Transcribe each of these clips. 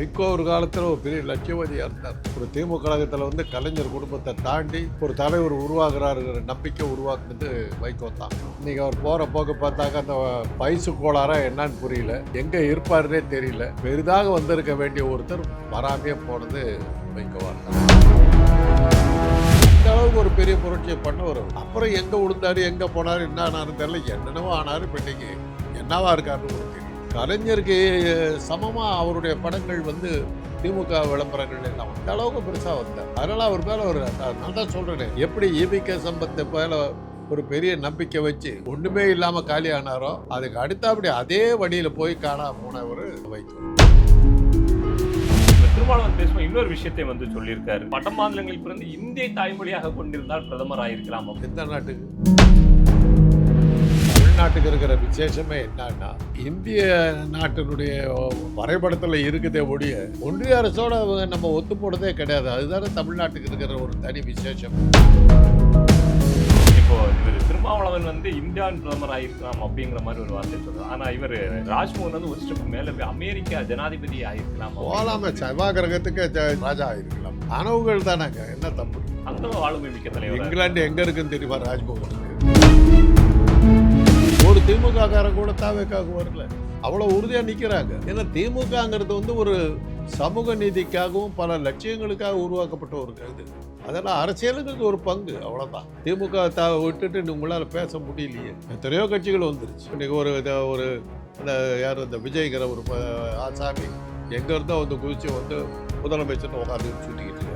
வைகோ ஒரு காலத்தில் ஒரு பெரிய லட்சியவாதியாக இருந்தார். ஒரு திமுக கழகத்தில் வந்து கலைஞர் குடும்பத்தை தாண்டி ஒரு தலைவர் உருவாகிறாருங்கிற நம்பிக்கை உருவாக்குனது வைகோ தான். இன்னைக்கு அவர் போகிற போக்கு பார்த்தாக்க அந்த வயசு கோளாறா என்னன்னு புரியல, எங்கே இருப்பாருன்னே தெரியல. பெரிதாக வந்திருக்க வேண்டிய ஒருத்தர் வராமையே போனது வைகோவா தான். இந்த அளவுக்கு ஒரு பெரிய புரட்சியை பண்ணவர். அப்புறம் எங்கே விழுந்தாரு, எங்கே போனார், என்ன ஆனாரு தெரியல. என்னென்னவோ ஆனார். இப்போ இன்னைக்கு என்னவா இருக்காருன்னு ஒரு தெரியும். கலைஞருக்கு சமமாக அவருடைய படங்கள் வந்து திமுக விளம்பரங்கள் எல்லாம் அந்த அளவுக்கு பெருசாக வந்தார். அதனால் அவர் மேலே ஒரு நான் தான் சொல்கிறேன், எப்படி ஈபிகே சம்பத்தை மேலே ஒரு பெரிய நம்பிக்கை வச்சு ஒன்றுமே இல்லாமல் காலி ஆனாரோ, அதுக்கு அடுத்தபடி அதே வழியில் போய் காணாம போனவர் வைகோ. திருமாவளவன் பேசும்போது இன்னொரு விஷயத்தை வந்து சொல்லியிருக்காரு. வட மாநிலங்களில் பிறந்து இந்திய தாய்மொழியாக கொண்டிருந்தால் பிரதமர் ஆயிருக்கலாம். எந்த நாட்டுக்கு? தமிழ்நாட்டுக்கு இருக்கிற விசேஷமே என்னன்னா, இந்திய நாட்டினுடைய வரைபடத்தில் இருக்குதே ஒழிய ஒன்றிய அரசோட நம்ம ஒத்து போடுறதே கிடையாது. அதுதானே தமிழ்நாட்டுக்கு இருக்கிற ஒரு தனி விசேஷம். இப்போ இவர் திருமாவளவன் வந்து இந்தியாவின் பிரதமர் ஆயிருக்கலாம் அப்படிங்கிற மாதிரி ஒரு வார்த்தை சொல்றாரு. ஆனா இவர் ராஜ்மோகன் வந்து ஒரு ஸ்டெப் மேல போய் அமெரிக்கா ஜனாதிபதி ஆயிருக்கலாம். போலாம செவ்வாய் கிரகத்துக்கு ராஜா ஆயிருக்கலாம். கனவுகள் தானாங்க, என்ன தப்பு? அந்த ஆளுமை மிக்க தலைவர். இங்கிலாந்து எங்க இருக்குன்னு தெரியுமா ராஜ்மோகனுக்கு? ஒரு திமுக காரன் கூட தாவேக்காக வரல. அவ்வளவு உறுதியா நிக்கிறாங்க. ஏன்னா திமுகங்கிறது வந்து ஒரு சமூக நீதிக்காகவும் பல லட்சியங்களுக்காக உருவாக்கப்பட்ட ஒரு இது. அதெல்லாம் அரசியலுக்கு ஒரு பங்கு, அவ்வளவுதான். திமுக விட்டுட்டு உங்களால பேச முடியலையே. எத்தனையோ கட்சிகள் வந்துருச்சு. இன்னைக்கு ஒரு யார் இந்த விஜய்ங்கிற ஒரு ஆசாமி எங்க இருந்தோ வந்து குதிச்சு வந்து முதலமைச்சர் உட்காந்து சுட்டிக்கிட்டு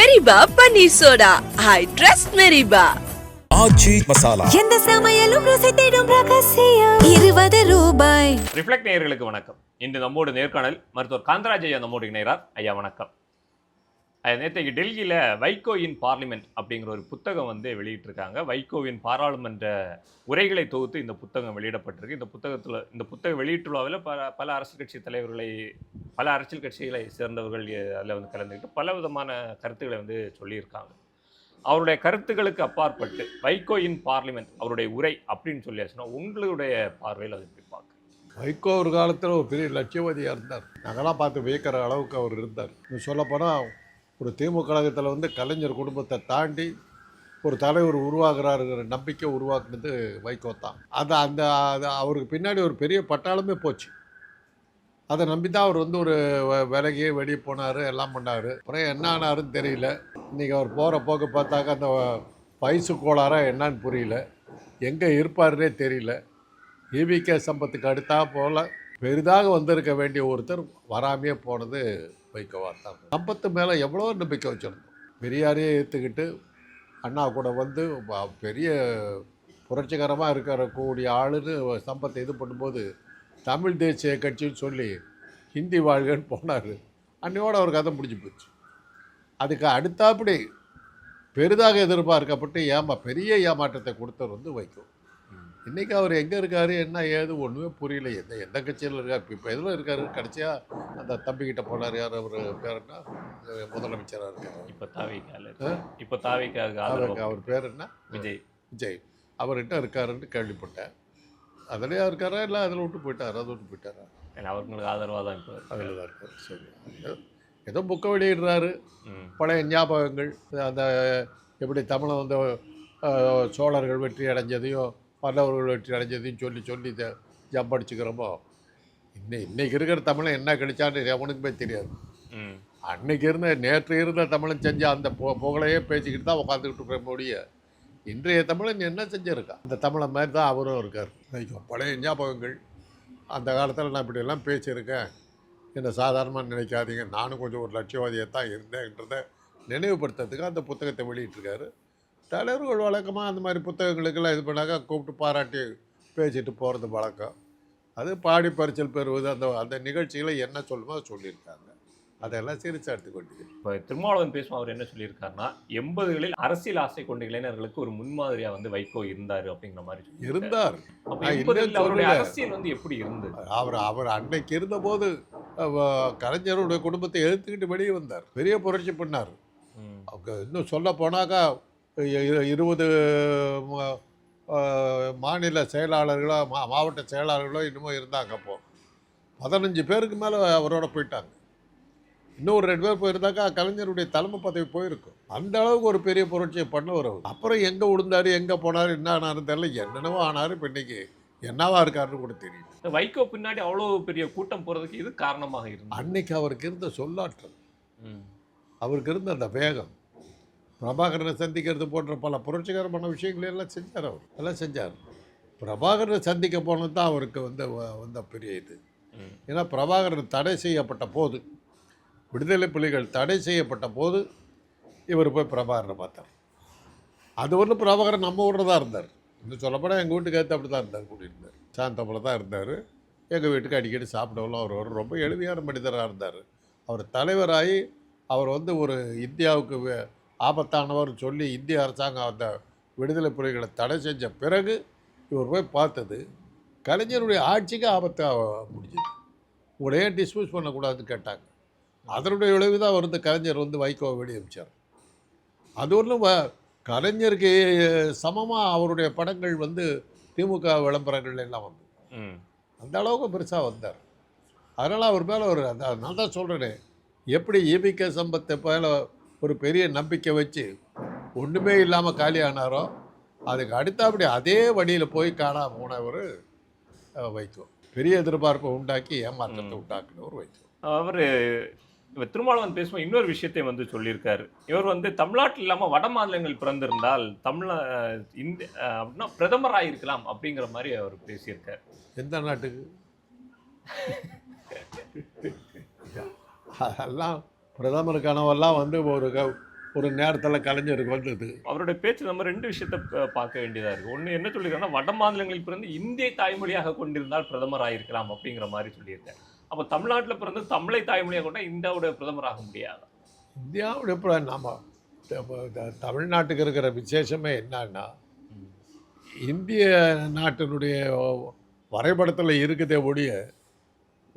மெரிபா பன்னீர் soda. I trust Meripa. Aachi Masala. எந்த சமையலும் ருசி தேடும் ரகசியம். 20 ரூபாய். ரிஃப்ளெக்ட் நேயர்களுக்கு வணக்கம். இன்று நம்மோடு நேர்காணல் மருத்துவர் காந்தராஜ் ஐயா நம்மோடு இணைகிறார். ஐயா வணக்கம். நேற்றைக்கு டெல்லியில் வைகோயின் பார்லிமெண்ட் அப்படிங்கிற ஒரு புத்தகம் வந்து வெளியிட்டிருக்காங்க. வைகோவின் பாராளுமன்ற உரைகளை தொகுத்து இந்த புத்தகம் வெளியிடப்பட்டிருக்கு. இந்த புத்தகம் வெளியீட்டுள்ளாவில் பல அரசியல் கட்சி தலைவர்களை, பல அரசியல் கட்சிகளை சேர்ந்தவர்கள் அதில் வந்து கலந்துக்கிட்டு பல விதமான கருத்துக்களை வந்து சொல்லியிருக்காங்க. அவருடைய கருத்துக்களுக்கு அப்பாற்பட்டு வைகோயின் பார்லிமெண்ட் அவருடைய உரை அப்படின்னு சொல்லியாச்சுன்னா உங்களுடைய பார்வையில் அது எப்படி பார்க்க? வைகோ ஒரு காலத்தில் ஒரு பெரிய லட்சியவாதியாக இருந்தார். நாங்கள்லாம் பார்த்து வியக்கிற அளவுக்கு அவர் இருந்தார். சொல்லப்போனால் ஒரு திமுக கழகத்தில் வந்து கலைஞர் குடும்பத்தை தாண்டி ஒரு தலைவர் உருவாகிறாருங்கிற நம்பிக்கை உருவாக்குனது வைகோ தான். அது அவருக்கு பின்னாடி ஒரு பெரிய பட்டாளமே போச்சு. அதை நம்பி தான் அவர் வந்து ஒரு விலகியே வெளியே போனார், எல்லாம் பண்ணார். அப்புறம் என்ன ஆனாருன்னு தெரியல. இன்றைக்கி அவர் போகிற போக்கு பார்த்தாக்க அந்த வயசு கோளாறா என்னன்னு புரியல, எங்கே இருப்பாருன்னே தெரியல. ஈபிகே சம்பத்துக்கு அடுத்தா போல் பெரிதாக வந்திருக்க வேண்டிய ஒருத்தர் வராமையே போனது வைகோவா தான். சம்பத்து மேலே எவ்வளோ நம்பிக்கை வச்சுருந்தோம். பெரியாரையே ஏற்றுக்கிட்டு அண்ணா கூட வந்து பெரிய புரட்சிகரமாக இருக்கக்கூடிய ஆளுன்னு சம்பத்தை இது பண்ணும்போது தமிழ் தேசிய கட்சின்னு சொல்லி ஹிந்தி வாழ்கன்னு போனார். அன்னையோடு அவர் கதை முடிஞ்சு போச்சு. அதுக்கு அடுத்தாப்படி பெரிதாக எதிர்பார்க்கப்பட்டு பெரிய ஏமாற்றத்தை கொடுத்தவர் வந்து வைகோ. இன்றைக்கி அவர் எங்கே இருக்கார், என்ன ஏது ஒன்றுமே புரியல. எந்த கட்சியில் இருக்கார், இப்போ எதில் இருக்கார்? கடைசியாக அந்த தம்பிக்கிட்ட போனார். யார் அவர் பேர் என்ன, முதலமைச்சராக இருக்கார். இப்போ தாவிக்காக அவர் பேர் என்ன? விஜய். அவர்கிட்ட இருக்காருன்னு கேள்விப்பட்டேன். அதுலேயே இருக்காரா இல்லை அதில் விட்டு போயிட்டார்? அதை விட்டு போயிட்டாரா? அவர்களுக்கு ஆதரவாக தான் இப்போ அதில் தான் இருக்கார். சரி, ஏதோ புக்கை வெளியிடுறாரு. பழைய ஞாபகங்கள், அந்த எப்படி தமிழை வந்து சோழர்கள் வெற்றி அடைஞ்சதையும் பல்லவர்கள் வெற்றி அடைஞ்சதையும் சொல்லி இதை ஜம்படிச்சுக்கிறோமோ. இன்னைக்கு இருக்கிற தமிழை என்ன கழிச்சான்னு எவனுக்குமே தெரியாது. அன்னைக்கு நேற்று இருந்த தமிழன் செஞ்ச அந்த புகழையே பேசிக்கிட்டு தான் உட்காந்துக்கிட்டு இருக்கிற முடிய இன்றைய தமிழன் என்ன செஞ்சுருக்கா? அந்த தமிழை மாதிரி தான் அவரும் இருக்கார். பழைய ஞாபகங்கள், அந்த காலத்தில் நான் இப்படியெல்லாம் பேசியிருக்கேன், என்னை சாதாரணமாக நினைக்காதீங்க, நானும் கொஞ்சம் ஒரு லட்சியவாதியாக தான் இருந்தேன்றதை நினைவுபடுத்துறதுக்கு அந்த புத்தகத்தை வெளியிட்டிருக்காரு. தலைவர்கள் வழக்கமாக அந்த மாதிரி புத்தகங்களுக்கெல்லாம் இது பண்ணாக்கா கூப்பிட்டு பாராட்டி பேசிட்டு போகிறது வழக்கம். அது பாடி பரிசல் பெறுவது, அந்த நிகழ்ச்சிகளை என்ன சொல்லுமோ அதை சொல்லியிருக்காங்க. அதெல்லாம் சிரிச்சு எடுத்துக்கொண்டு இப்போ திருமாவளவன் பேசும் அவர் என்ன சொல்லியிருக்காருன்னா, 80களில் அரசியல் ஆசை கொண்ட இளைஞர்களுக்கு ஒரு முன்மாதிரியா வந்து வைகோ இருந்தார் அப்படிங்கிற மாதிரி இருந்தார். அவருடைய அரசியல் வந்து எப்படி இருந்தது? அவர் அன்னைக்கு இருந்தபோது கலைஞருடைய குடும்பத்தை எழுத்துக்கிட்டு வெளியே வந்தார், பெரிய புரட்சி பண்ணார். இன்னும் சொல்ல போனாக்கா 20 மாநில செயலாளர்களோ மாவட்ட செயலாளர்களோ இன்னமும் இருந்தாங்க. அப்போது 15 பேருக்கு மேலே அவரோட போயிட்டாங்க. இன்னும் ஒரு 2 பேர் போயிருந்தாக்கா கலைஞருடைய தலைமை பதவி போயிருக்கும். அந்த அளவுக்கு ஒரு பெரிய புரட்சியை பண்ணவர் அவர். அப்புறம் எங்கே விழுந்தாரு, எங்கே போனார், என்ன ஆனாருன்னு தெரியல. என்னென்னவோ ஆனார். இப்போ இன்னைக்கு என்னவா இருக்காருன்னு கூட தெரியல. இந்த வைகோ பின்னாடி அவ்வளோ பெரிய கூட்டம் போறதுக்கு இது காரணமாக இருந்தது. அன்னைக்கு அவருக்கு இருந்த சொல்லாற்றல், ம். அவருக்கு இருந்த அந்த வேகம், பிரபாகரனை சந்திக்கிறது போன்ற பல புரட்சிகரமான விஷயங்களை எல்லாம் செஞ்சார். அவர் எல்லாம் செஞ்சார். பிரபாகரனை சந்திக்க போனது தான் அவருக்கு வந்த பெரிய இது. ஏன்னா பிரபாகரன் தடை செய்யப்பட்ட போது, விடுதலை புலிகள் தடை செய்யப்பட்ட போது இவர் போய் பிரபாகரனை பார்த்தார். அது ஒன்றும் பிரபாகரன் நம்ம ஊரில் தான் இருந்தார். இன்னும் சொல்லப்போனால் எங்கள் வீட்டுக்கு ஏற்ற அப்படி தான் இருந்தார், கூட்டியிருந்தார். சாந்தமில் தான் இருந்தார். எங்கள் வீட்டுக்கு அடிக்கடி சாப்பிடலாம். அவர் ரொம்ப எளிமையான மனிதராக இருந்தார். அவர் தலைவராகி அவர் ஒரு இந்தியாவுக்கு ஆபத்தானவர் சொல்லி இந்திய அரசாங்கம் அந்த விடுதலை புலிகளை தடை செஞ்ச பிறகு இவர் போய் பார்த்தது கலைஞருடைய ஆட்சிக்கு ஆபத்தாக முடிஞ்சது. உங்களையே டிஸ்மிஸ் பண்ணக்கூடாதுன்னு கேட்டாங்க. அதனுடைய விளைவு தான் கலைஞர் வைகோவை வெளியே அனுப்பிச்சார். அது ஒன்றும் கலைஞருக்கு சமமாக அவருடைய படங்கள் திமுக விளம்பரங்கள் எல்லாம் அந்த அளவுக்கு பெருசாக வந்தார். அதனால் அவர் மேலே நான் தான் சொல்கிறேனே, எப்படி ஈபிகே சம்பத்தை மேலே ஒரு பெரிய நம்பிக்கை வச்சு ஒன்றுமே இல்லாமல் காலி ஆனாரோ, அதுக்கு அடுத்தபடி அதே வழியில் போய் காணாமல் போனவர் வைகோ. பெரிய எதிர்பார்ப்பை உண்டாக்கி ஏமாற்றத்தை உண்டாக்குனவர் வைகோ. அவர் திருமாவளவன் பேசும்போது இன்னொரு விஷயத்தை சொல்லியிருக்காரு. இவர் தமிழ்நாட்டில் இல்லாமல் வட மாநிலங்கள் பிறந்திருந்தால் இந்திய அப்படின்னா பிரதமராக இருக்கலாம் அப்படிங்கிற மாதிரி அவர் பேசியிருக்கார். எந்த நாட்டுக்கு? அதெல்லாம் பிரதமர் கனவெல்லாம் ஒரு நேரத்தில் கலைஞருக்கு வந்தது. அவருடைய பேச்சு நம்ம 2 விஷயத்தை பார்க்க வேண்டியதாக இருக்குது. ஒன்று என்ன சொல்லியிருக்காங்கன்னா, வட மாநிலங்களில் பிறந்து இந்தியை தாய்மொழியாக கொண்டிருந்தால் பிரதமராக இருக்கலாம் அப்படிங்கிற மாதிரி சொல்லியிருக்காரு. அப்போ தமிழ்நாட்டில் பிறந்து தமிழை தாய்மொழியாக கொண்டால் இந்தியாவுடைய பிரதமராக முடியாது. இந்தியாவுடைய நம்ம தமிழ்நாட்டுக்கு இருக்கிற விசேஷமே என்னன்னா, இந்திய நாட்டினுடைய வரைபடத்தில் இருக்குதே ஒழிய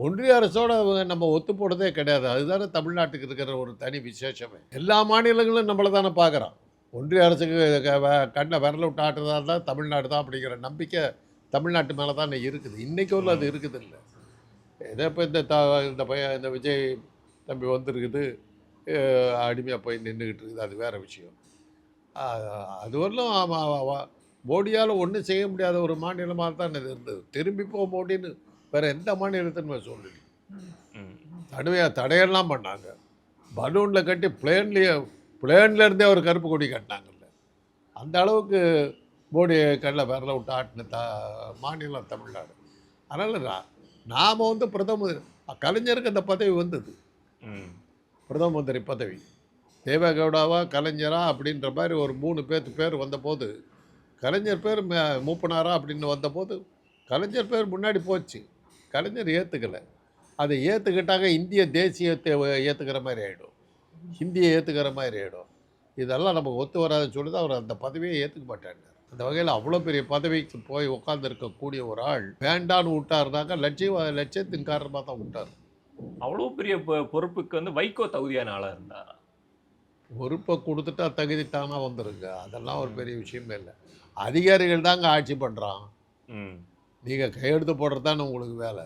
ஒன்றிய அரசோட நம்ம ஒத்து போடுறதே கிடையாது. அதுதானே தமிழ்நாட்டுக்கு இருக்கிற ஒரு தனி விசேஷமே. எல்லா மாநிலங்களும் நம்மளை தானே பார்க்குறான். ஒன்றிய அரசுக்கு கண்ணை விரல விட்டு ஆட்டுறதா இருந்தால் தமிழ்நாடு தான் அப்படிங்கிற நம்பிக்கை தமிழ்நாட்டு மேலே தான் இருக்குது. இன்றைக்கு ஒரு அது இருக்குது இல்லை. ஏதோ இப்போ இந்த விஜய் தம்பி வந்திருக்குது, அடிமையாக போய் நின்றுக்கிட்டு இருக்குது, அது வேறு விஷயம். அது வரலும் மோடியால் ஒன்றும் செய்ய முடியாத ஒரு மாநிலமாக தான் இது இருந்தது. திரும்பி போக மோடின்னு வேறு எந்த மாநிலத்தினுமே சொல்லி தடையெல்லாம் பண்ணாங்க. பலூனில் கட்டி பிளேன்லேருந்தே ஒரு கருப்பு கொடி கட்டினாங்கல்ல. அந்த அளவுக்கு மோடி கண்ணில் விரல விட்டு ஆட்டின மாநிலம் தமிழ்நாடு. அதனால் நாம் பிரதமர் கலைஞருக்கு அந்த பதவி வந்தது, பிரதம மந்திரி பதவி. தேவேகவுடாவா கலைஞரா அப்படின்ற மாதிரி ஒரு 3 பேர் வந்தபோது, கலைஞர் பேர் மூப்பனாரா அப்படின்னு வந்தபோது கலைஞர் பேர் முன்னாடி போச்சு. கலைஞர் ஏற்றுக்கலை. அதை ஏற்றுக்கிட்டாங்க இந்திய தேசியத்தை ஏற்றுக்கிற மாதிரி ஆகிடும், ஹிந்தியை ஏற்றுக்கிற மாதிரி ஆகிடும். இதெல்லாம் நமக்கு ஒத்து வராதுன்னு சொல்லி தான் அவர் அந்த பதவியை ஏற்றுக்க மாட்டாங்க. அந்த வகையில் அவ்வளோ பெரிய பதவிக்கு போய் உட்காந்துருக்கக்கூடிய ஒரு ஆள் வேண்டான்னு விட்டாருனாக்கா லட்சியத்தின் காரணமாக தான் விட்டார். அவ்வளோ பெரிய பொறுப்புக்கு வைகோ தகுதியான ஆளாக இருந்தார். பொறுப்பை கொடுத்துட்டா தகுதித்தானா வந்துருங்க. அதெல்லாம் ஒரு பெரிய விஷயமே இல்லை. அதிகாரிகள் தாங்க ஆட்சி பண்ணுறான். நீங்கள் கையெழுத்து போடுறது தானே உங்களுக்கு வேலை.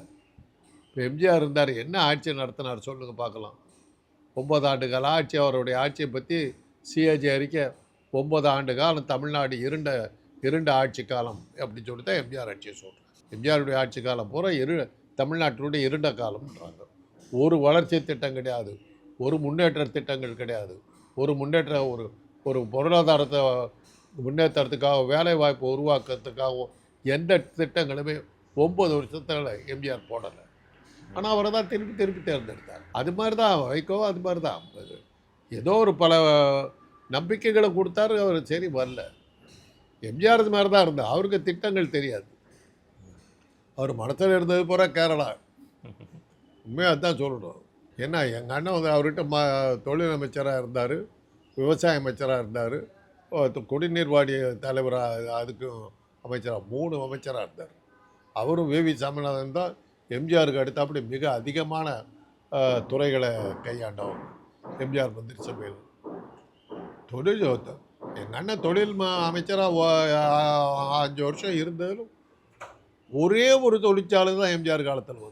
இப்போ எம்ஜிஆர் இருந்தார், என்ன ஆட்சி நடத்தினார் சொல்லுங்கள் பார்க்கலாம். 9 ஆண்டு கால ஆட்சி. அவருடைய ஆட்சியை பற்றி சிஏஜி அறிக்கை 9 ஆண்டு காலம் தமிழ்நாடு இருண்ட ஆட்சி காலம் அப்படின்னு சொல்லி தான் எம்ஜிஆர் ஆட்சியை சொல்கிறேன். எம்ஜிஆருடைய ஆட்சி காலம் பூரா தமிழ்நாட்டினுடைய இருண்ட காலம்ன்றாங்க. ஒரு வளர்ச்சி திட்டம் கிடையாது, ஒரு முன்னேற்ற திட்டங்கள் கிடையாது. ஒரு பொருளாதாரத்தை முன்னேற்றத்துக்காக, வேலை வாய்ப்பு உருவாக்குறதுக்காகவும் எந்த திட்டங்களுமே 9 வருஷத்தில் எம்ஜிஆர் போடலை. ஆனால் அவரை தான் திருப்பி தேர்ந்தெடுத்தார். அது மாதிரி தான் வைகோ, அது மாதிரி தான். ஏதோ ஒரு பல நம்பிக்கைகளை கொடுத்தாரு, அவர் சரி வரல. எம்ஜிஆர் இது மாதிரி தான் இருந்தார். அவருக்கு திட்டங்கள் தெரியாது. அவர் மனசில் இருந்தது பூரா கேரளா. உண்மையாக அதுதான் சொல்லணும். ஏன்னா எங்கள் அண்ணன் அவர்கிட்ட தொழில் அமைச்சராக இருந்தார், விவசாய அமைச்சராக இருந்தார், குடிநீர் வாரிய தலைவராக, அதுக்கும் அமைச்சராக 3 அமைச்சராக இருந்தார். அவரும் வி.வி. சாமிநாதன் தான் எம்ஜிஆருக்கு அடுத்தாப்படி மிக அதிகமான துறைகளை கையாண்டவர். எம்ஜிஆர் மந்திரி சபையில் தொழில் எங்கள் அண்ணன் தொழில் அமைச்சராக 5 வருஷம் இருந்ததிலும் ஒரே ஒரு தொழிற்சாலை தான் எம்ஜிஆர் காலத்தில்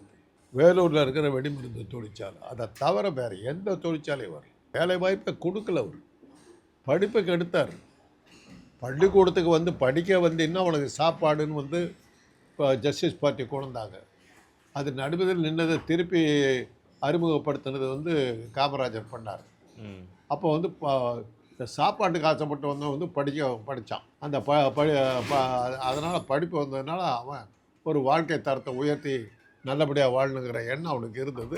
வேலூரில் இருக்கிற வெடிமருந்து தொழிற்சாலை. அதை தவிர வேறு எந்த தொழிற்சாலையும் வரல. வேலை வாய்ப்பை கொடுக்கல. அவர் படிப்பை கெடுத்தார். பள்ளிக்கூடத்துக்கு வந்து படிக்க வந்து இன்னும் அவனுக்கு சாப்பாடுன்னு வந்து இப்போ ஜஸ்டிஸ் பார்ட்டி கொண்டாங்க. அது நடுவில் நின்னதை திருப்பி அறிமுகப்படுத்தினது வந்து காமராஜர் பண்ணார். அப்போ வந்து இந்த சாப்பாட்டுக்கு ஆசைப்பட்டு வந்தவன் வந்து படித்தான். அந்த அதனால் படிப்பு வந்ததுனால அவன் ஒரு வாழ்க்கை தரத்தை உயர்த்தி நல்லபடியாக வாழணுங்கிற எண்ணம் அவனுக்கு இருந்தது.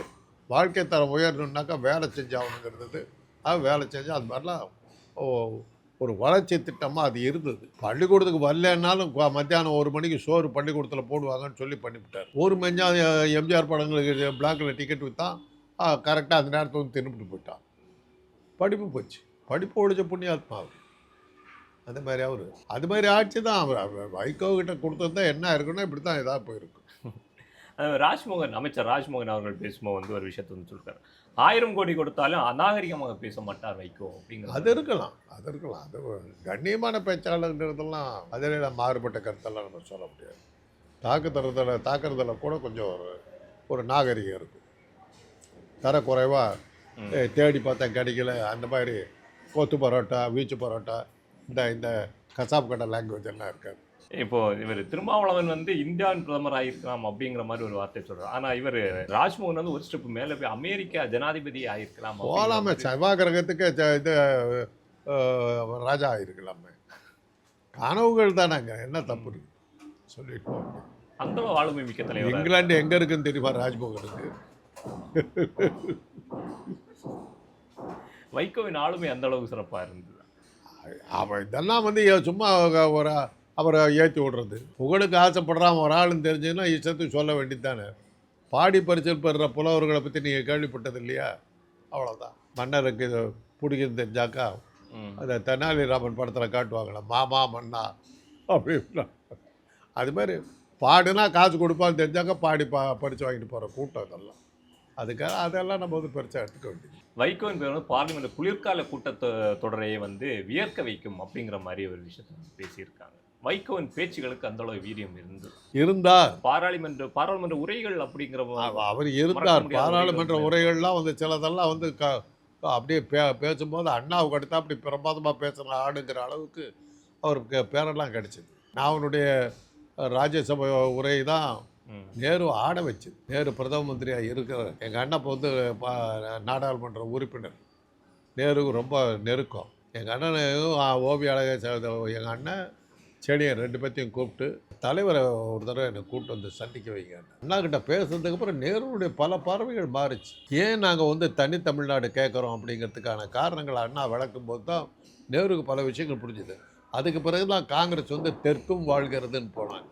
வாழ்க்கை தரம் உயரணுன்னாக்கா வேலை செஞ்சாகணுங்கிறது. அது வேலை செஞ்சால் அது மாதிரிலாம் ஒரு வளர்ச்சி திட்டமாக அது இருந்தது. பள்ளிக்கூடத்துக்கு வரலன்னாலும் மத்தியானம் 1 மணிக்கு சோறு பள்ளிக்கூடத்தில் போடுவாங்கன்னு சொல்லி பண்ணிவிட்டார். ஒரு மஞ்சா எம்ஜிஆர் படங்களுக்கு பிளாக்கில் டிக்கெட் விற்றான். கரெக்டாக அந்த நேரத்தை வந்து தின்னுபிட்டு போயிட்டான். படிப்பு போச்சு. படிப்பு ஒழிச்ச புண்ணியாத்மா அவர். அந்த மாதிரி அவர் அது மாதிரி ஆட்சி தான் அவர் வைகோ கிட்ட கொடுத்தது தான். என்ன இருக்குன்னா இப்படி தான் ஏதாவது போயிருக்கும். ராஜ்மோகன், அமைச்சர் ராஜ்மோகன் அவர்கள் பேசும்போது வந்து ஒரு விஷயத்தை வந்து சொல்லியிருக்காரு. 1000 கோடி கொடுத்தாலும் அநாகரிகமாக பேச மாட்டார் வைகோ அப்படிங்கிற. அது இருக்கலாம். அது கண்ணியமான பேச்சாளர்ன்றதெல்லாம் அதில் மாறுபட்ட கருத்தெல்லாம் நம்ம சொல்ல முடியாது. தாக்குறதுல கூட கொஞ்சம் ஒரு நாகரிகம் இருக்கும். தரக்குறைவாக தேடி பார்த்தா கிடைக்கல. அந்த மாதிரி கொத்து பரோட்டா, வீச்சு பரோட்டா, இந்த கசாப் கடை லாங்குவேஜ் எல்லாம் இருக்காது. இப்போ இவர் திருமாவளவன் வந்து இந்தியாவின் பிரதமராக இருக்கலாம் அப்படிங்கிற மாதிரி ஒரு வார்த்தை சொல்றாரு. ஆனா இவர் ராஜ்மோகன் வந்து ஒரு ஸ்டெப் மேல போய் அமெரிக்கா ஜனாதிபதி ஆயிருக்கலாம். போலாமே, செவ்வாய் கிரகத்துக்கு இது ராஜா ஆயிருக்கலாமே. கனவுகள் தானாங்க, என்ன தப்பு இருக்கு சொல்லிட்டு. அந்த ஆளுமை மிக்க தலைவர். இங்கிலாந்து எங்க இருக்குன்னு தெரியுமா ராஜ்மோகனுக்கு? வைகோவின் ஆளுமை அந்த அளவுக்கு சிறப்பாக இருந்தது. அவன் இதெல்லாம் வந்து சும்மா ஒரு அவரை ஏற்றி விடுறது. புகழுக்கு ஆசைப்படுறான் ஒரு ஆளுன்னு தெரிஞ்சுன்னா இஷ்டத்துக்கு சொல்ல வேண்டியது தானே. பாடி பரிசல் பெறுற புலவர்களை பற்றி நீங்கள் கேள்விப்பட்டது இல்லையா? அவ்வளோதான். மன்னருக்கு இது பிடிக்குன்னு தெரிஞ்சாக்கா அதை தெனாலிராமன் படத்தில் காட்டுவாங்களே, மாமா மன்னா அப்படின்னா. அது மாதிரி பாடுனா காசு கொடுப்பான்னு தெரிஞ்சாக்கா பாடி பறித்து வாங்கிட்டு போகிற கூட்டம் இதெல்லாம். அதுக்காக அதெல்லாம் நம்ம வந்து பெருசாக எடுத்துக்க வேண்டியது. வைகோவின் பேர் வந்து பார்லிமெண்ட் குளிர்கால கூட்டத்தொடரையே வந்து வியர்க்க வைக்கும் அப்படிங்கிற மாதிரி ஒரு விஷயத்தை பேசியிருக்காங்க. வைகோவின் பேச்சுகளுக்கு அந்த அளவு வீரியம் இருந்தார். பாராளுமன்ற உரைகள் அப்படிங்கிற அவர் இருந்தார். பாராளுமன்ற உரைகள்லாம் வந்து சிலதெல்லாம் வந்து அப்படியே பேசும்போது அண்ணாவுக்கு அடுத்தா அப்படி பிரமாதமாக பேசுகிற ஆடுங்கிற அளவுக்கு அவருக்கு பேரெல்லாம் கிடைச்சிது. நான் அவனுடைய ராஜ்யசபை உரை தான் நேரு ஆட வச்சு. நேரு பிரதம மந்திரியாக இருக்கிற எங்கள் அண்ணன் இப்போ வந்து நாடாளுமன்ற உறுப்பினர். நேருக்கு ரொம்ப நெருக்கம். எங்கள் அண்ணனும் ஓவிய அழகை எங்கள் அண்ணன் செடியை 2 பேர்த்தையும் கூப்பிட்டு தலைவரை ஒரு தடவை என்னை கூப்பிட்டு வந்து சந்திக்க வைங்க. அண்ணா கிட்ட பேசுறதுக்கு அப்புறம் நேருடைய பல பார்வைகள் மாறிச்சு. ஏன் நாங்கள் வந்து தனி தமிழ்நாடு கேட்குறோம் அப்படிங்கிறதுக்கான காரணங்களை அண்ணா விளக்கும் போது தான் நேருக்கு பல விஷயங்கள் புரிஞ்சுது. அதுக்கு பிறகு தான் காங்கிரஸ் வந்து தெற்கும் வாழ்கிறதுன்னு போனாங்க.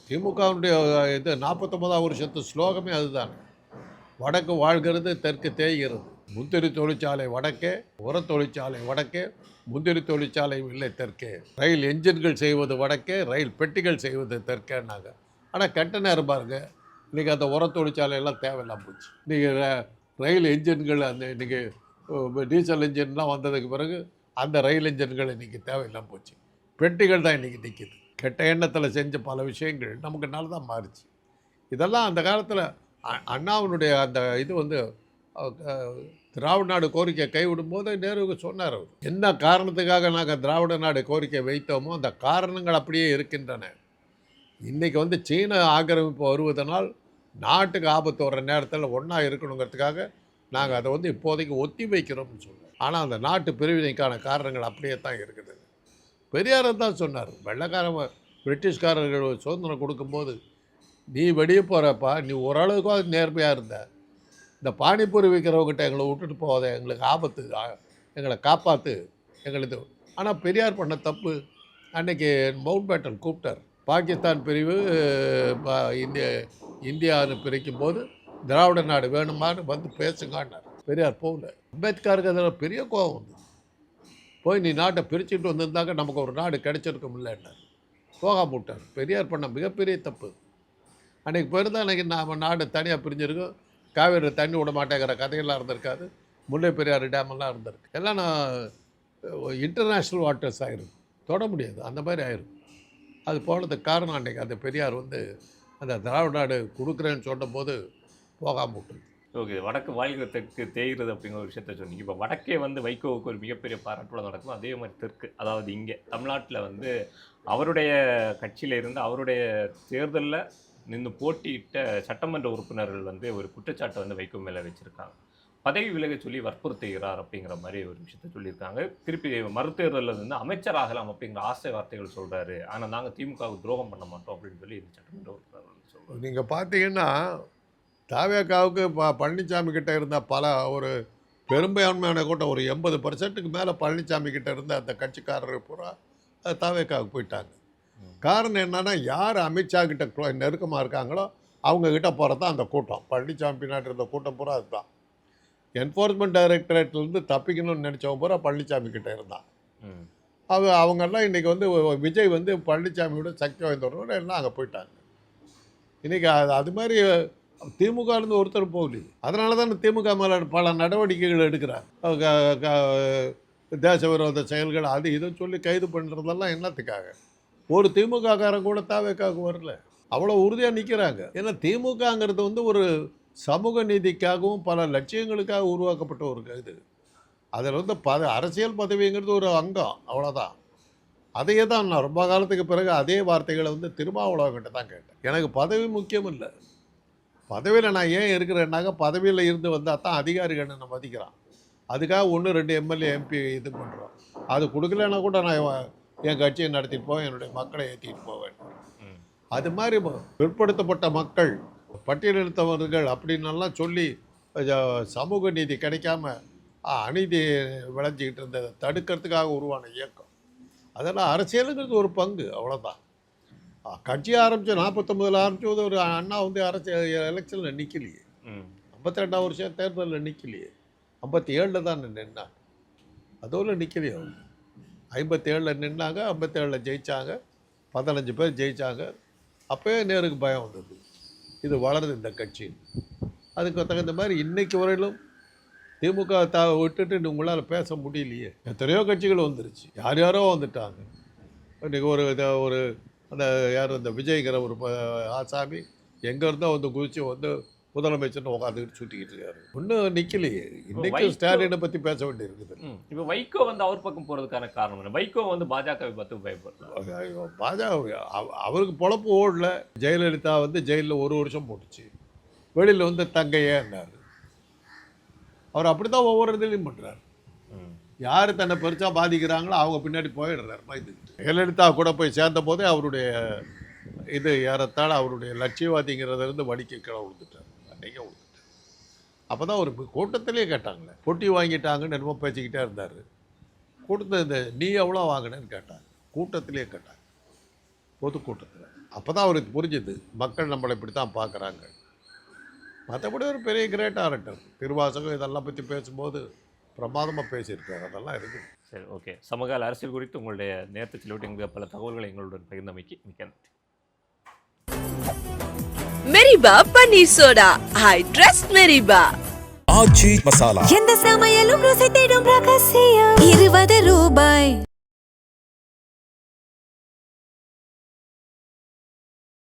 திமுகவுடைய இது 49ஆம் வருஷத்து ஸ்லோகமே அதுதான். வடக்கு வாழ்கிறது, தெற்கு தேய்கிறது. முந்திரி தொழிற்சாலை வடக்கே, உர தொழிற்சாலை வடக்கே, முந்திரி தொழிற்சாலை இல்லை தெற்கே. ரயில் என்ஜின்கள் செய்வது வடக்கே, ரயில் பெட்டிகள் செய்வது தெற்கேன்னாங்க. ஆனால் கெட்ட நேரம் பாருங்க, இன்றைக்கி அந்த உர தொழிற்சாலையெல்லாம் தேவையில்லாம போச்சு. இன்றைக்கி ரயில் என்ஜின்கள் அந்த இன்றைக்கி டீசல் என்ஜின்லாம் வந்ததுக்கு பிறகு அந்த ரயில் என்ஜின்கள் இன்றைக்கி தேவையில்லாமல் போச்சு. பெட்டிகள் தான் இன்றைக்கி நிற்கிது. கெட்ட எண்ணத்தில் செஞ்ச பல விஷயங்கள் நமக்கு நல்லதாக மாறிச்சு. இதெல்லாம் அந்த காலத்தில் அண்ணாவினுடைய அந்த இது வந்து திராவிட நாடு கோரிக்கை கைவிடும்போது நேருவுக்கு சொன்னார். அவர் என்ன காரணத்துக்காக நாங்கள் திராவிட நாடு கோரிக்கை வைத்தோமோ அந்த காரணங்கள் அப்படியே இருக்கின்றன. இன்றைக்கி வந்து சீன ஆக்கிரமிப்பு வருவதனால் நாட்டுக்கு ஆபத்து வர்ற நேரத்தில் ஒன்றா இருக்கணுங்கிறதுக்காக நாங்கள் அதை வந்து இப்போதைக்கு ஒத்தி வைக்கிறோம்னு சொன்னோம். ஆனால் அந்த நாட்டு பிரிவினைக்கான காரணங்கள் அப்படியே தான் இருக்குது. பெரியார் தான் சொன்னார். பிரிட்டிஷ்காரர்கள் சுதந்திரம் கொடுக்கும்போது நீ வெளியே போகிறப்பா, நீ ஓரளவுக்கு நேர்மையாக இருந்த, இந்த பானிபூரி விற்கிறவங்ககிட்ட எங்களை விட்டுட்டு போகாத, எங்களுக்கு ஆபத்து, எங்களை காப்பாற்று எங்களுக்கு. ஆனால் பெரியார் பண்ண தப்பு. அன்றைக்கி மவுண்ட் பேட்டன் கூப்பிட்டார். பாகிஸ்தான் பிரிவு இந்தியான்னு பிரிக்கும் போது திராவிட நாடு வேணுமான்னு வந்து பேசுங்கன்னார். பெரியார் போகல. அம்பேத்கருக்கு அதில் பெரிய கோபம் வந்து போய் நீ நாட்டை பிரிச்சுட்டு வந்திருந்தாக்க நமக்கு ஒரு நாடு கிடைச்சிருக்கும் இல்லைன்னார். போகாம விட்டார். பெரியார் பண்ண மிகப்பெரிய தப்பு. அன்றைக்கி போயிருந்தால் அன்றைக்கி நம்ம நாடு தனியாக பிரிஞ்சிருக்கும். காவேரி தண்ணி விட மாட்டேங்கிற கதையெல்லாம் இருந்திருக்காது. முல்லை பெரியார் டேமெல்லாம் இருந்திருக்கு. எல்லாம் நான் இன்டர்நேஷ்னல் வாட்டர்ஸ் ஆகிருக்கும், தொட முடியாது, அந்த மாதிரி ஆகிருக்கும். அது போனதுக்கு காரணம் அன்றைக்கி அந்த பெரியார் வந்து அந்த திராவிட நாடு கொடுக்குறேன்னு சொன்னபோது போகாமல் விட்டுருக்கு. ஓகே, வடக்கு வாழ்கிறதுக்கு தேய்கிறது அப்படிங்கிற ஒரு விஷயத்த சொன்னீங்க. இப்போ வடக்கே வந்து வைகோவுக்கு ஒரு மிகப்பெரிய பாராட்டுல நடக்கும். அதே மாதிரி தெற்கு, அதாவது இங்கே தமிழ்நாட்டில் வந்து அவருடைய கட்சியில் இருந்து அவருடைய தேர்தலில் நின்று போட்டியிட்ட சட்டமன்ற உறுப்பினர்கள் வந்து ஒரு குற்றச்சாட்டை வந்து வைகோ மேலே வச்சுருக்காங்க. பதவி விலக சொல்லி வற்புறுத்துகிறார் அப்படிங்கிற மாதிரி ஒரு விஷயத்த சொல்லியிருக்காங்க. திருப்பி மறுதேர்தலில் வந்து அமைச்சர் ஆகலாம் அப்படிங்கிற ஆசை வார்த்தைகள் சொல்கிறாரு. ஆனால் நாங்கள் திமுகவுக்கு துரோகம் பண்ண மாட்டோம் அப்படின்னு சொல்லி இந்த சட்டமன்ற உறுப்பினர்கள் வந்து சொல்கிறாங்க. நீங்கள் பார்த்தீங்கன்னா தாவேக்காவுக்கு பழனிசாமி கிட்ட இருந்த பல ஒரு பெரும்பான்மையான கூட்டம் ஒரு 80% மேலே பழனிசாமி கிட்ட இருந்த அந்த கட்சிக்காரர் பூரா அது தாவேக்காவுக்கு போயிட்டாங்க. காரணம் என்னன்னா, யார் அமித்ஷா கிட்ட நெருக்கமாக இருக்காங்களோ அவங்க கிட்ட போகிறது தான் அந்த கூட்டம். பழனிசாமி பின்னாடி இருந்த கூட்டம் பூரா அதுதான். என்ஃபோர்ஸ்மெண்ட் டைரக்டரேட்லேருந்து தப்பிக்கணும்னு நினச்சவங்க பூரா பழனிசாமி கிட்ட இருந்தான். அவங்கெல்லாம் இன்றைக்கி வந்து விஜய் வந்து பழனிசாமியோட சக்தி வாய்ந்தவரோட எல்லாம் அங்கே போயிட்டாங்க. இன்றைக்கி அது மாதிரி திமுகலேருந்து ஒருத்தர் போகலையே. அதனால தான் திமுக மேலே பல நடவடிக்கைகள் எடுக்கிறார். தேச விரோத செயல்கள் அது இதுன்னு சொல்லி கைது பண்ணுறதெல்லாம் என்னத்துக்காக? ஒரு திமுககாரன் கூட தாவேக்காவுக்கு வரல. அவ்வளோ உறுதியாக நிற்கிறாங்க. ஏன்னா திமுகங்கிறது வந்து ஒரு சமூக நீதிக்காகவும் பல லட்சியங்களுக்காக உருவாக்கப்பட்ட ஒரு இது. அதில் வந்து அரசியல் பதவிங்கிறது ஒரு அங்கம், அவ்வளோதான். அதையே தான் நான் ரொம்ப காலத்துக்கு பிறகு அதே வார்த்தைகளை வந்து திருமாவளவன்கிட்ட தான் கேட்டேன். எனக்கு பதவி முக்கியம் இல்லை. பதவியில் நான் ஏன் இருக்கிறேன்னாக்க, பதவியில் இருந்து வந்தால் தான் அதிகாரிகள் என்னை மதிக்கிறான். அதுக்காக 1-2 எம்எல்ஏ எம்பி இது பண்ணுறோம். அது கொடுக்கலன்னா கூட நான் என் கட்சியை நடத்திட்டு போவேன், என்னுடைய மக்களை ஏற்றிட்டு போவேன். அது மாதிரி பிற்படுத்தப்பட்ட மக்கள், பட்டியலினத்தவர்கள் அப்படின்னெல்லாம் சொல்லி சமூக நீதி கிடைக்காம அநீதி விளைஞ்சிக்கிட்டு இருந்ததை தடுக்கிறதுக்காக உருவான இயக்கம். அதெல்லாம் அரசியலுங்கிறது ஒரு பங்கு, அவ்வளோதான். கட்சி ஆரம்பித்து 49 ஆரம்பிச்சது ஒரு அண்ணா வந்து எலெக்ஷனில் நிற்கலையே. 52ஆம் வருஷம் தேர்தலில் நிற்கலையே. 57 தான் நின்னாங்க. அதோடு நிற்கலையே. அவங்க 57 நின்னாங்க, 57 ஜெயித்தாங்க, 15 பேர் ஜெயித்தாங்க. அப்போயே நேருக்கு பயம் வந்தது, இது வளருது இந்த கட்சி. அதுக்கு தகுந்த மாதிரி இன்றைக்கு வரையிலும் திமுக விட்டுட்டு உங்களால் பேச முடியலையே. எத்தனையோ கட்சிகள் வந்துருச்சு, யார் யாரோ வந்துட்டாங்க. இன்றைக்கி ஒரு அந்த யார் அந்த விஜய்ங்கிற ஒரு ஆசாமி எங்கே இருந்தால் வந்து குதிச்சு வந்து முதலமைச்சர்னு உட்காந்துக்கிட்டு சுற்றிக்கிட்டு இருக்காரு. ஒன்றும் நிற்கலையே. இன்றைக்கி ஸ்டாலினை பற்றி பேச வேண்டியிருக்குது. இப்போ வைகோ வந்து அவர் பக்கம் போகிறதுக்கான காரணம் என்ன? வைகோ வந்து பாஜகவை பார்த்து பயப்படுறாரு. பாஜக அவருக்கு பொழப்பு ஓடல. ஜெயலலிதா வந்து ஜெயிலில் 1 வருஷம் போட்டுச்சு. வெளியில் வந்து தங்கையேன்னாரு. அவர் அப்படி தான் ஒவ்வொரு இதுலையும் பண்ணுறாரு. யார் தன்னை பெருசாக பாதிக்கிறாங்களோ அவங்க பின்னாடி போயிடுறாரு பயந்துக்கிட்டு. ஜெயலலிதா கூட போய் சேர்ந்த போதே அவருடைய இது ஏறத்தாழ அவருடைய லட்சியவாதிங்கிறதுலேருந்து வடிக்க கீழே விழுந்துட்டார், அன்றைக்கே விழுந்துட்டார். அப்போ தான் ஒரு கூட்டத்திலே கேட்டாங்களே, பொட்டி வாங்கிட்டாங்கன்னு என்னமோ பேசிக்கிட்டே இருந்தார். கூட்டத்தில் இந்த நீ எவ்வளோ வாங்கினேன்னு கேட்டாங்க, கூட்டத்திலே கேட்டாங்க, பொதுக்கூட்டத்தில். அப்போ தான் அவருக்கு புரிஞ்சுது மக்கள் நம்மளை இப்படி தான் பார்க்குறாங்க. மற்றபடி ஒரு பெரிய கிரேட் ஆரட்டர். திருவாசகம் இதெல்லாம் பற்றி பேசும்போது பிரமாதமாக பேசியிருக்காரு. அதெல்லாம் இருக்குது. சரி, ஓகே. சமகால அரசியல் குறித்து உங்களுடைய நேரத்தை செலவிட்டு எங்களுக்கு பல தகவல்களை எங்களுடன் பகிர்ந்தமைக்கு மிக்க நன்றி. மெரிபா பன்னீர் soda, I trust Meripa. Aachi Masala. எந்த சமையலும் ருசி தேடும் ரகசியம். 20 ரூபாய்.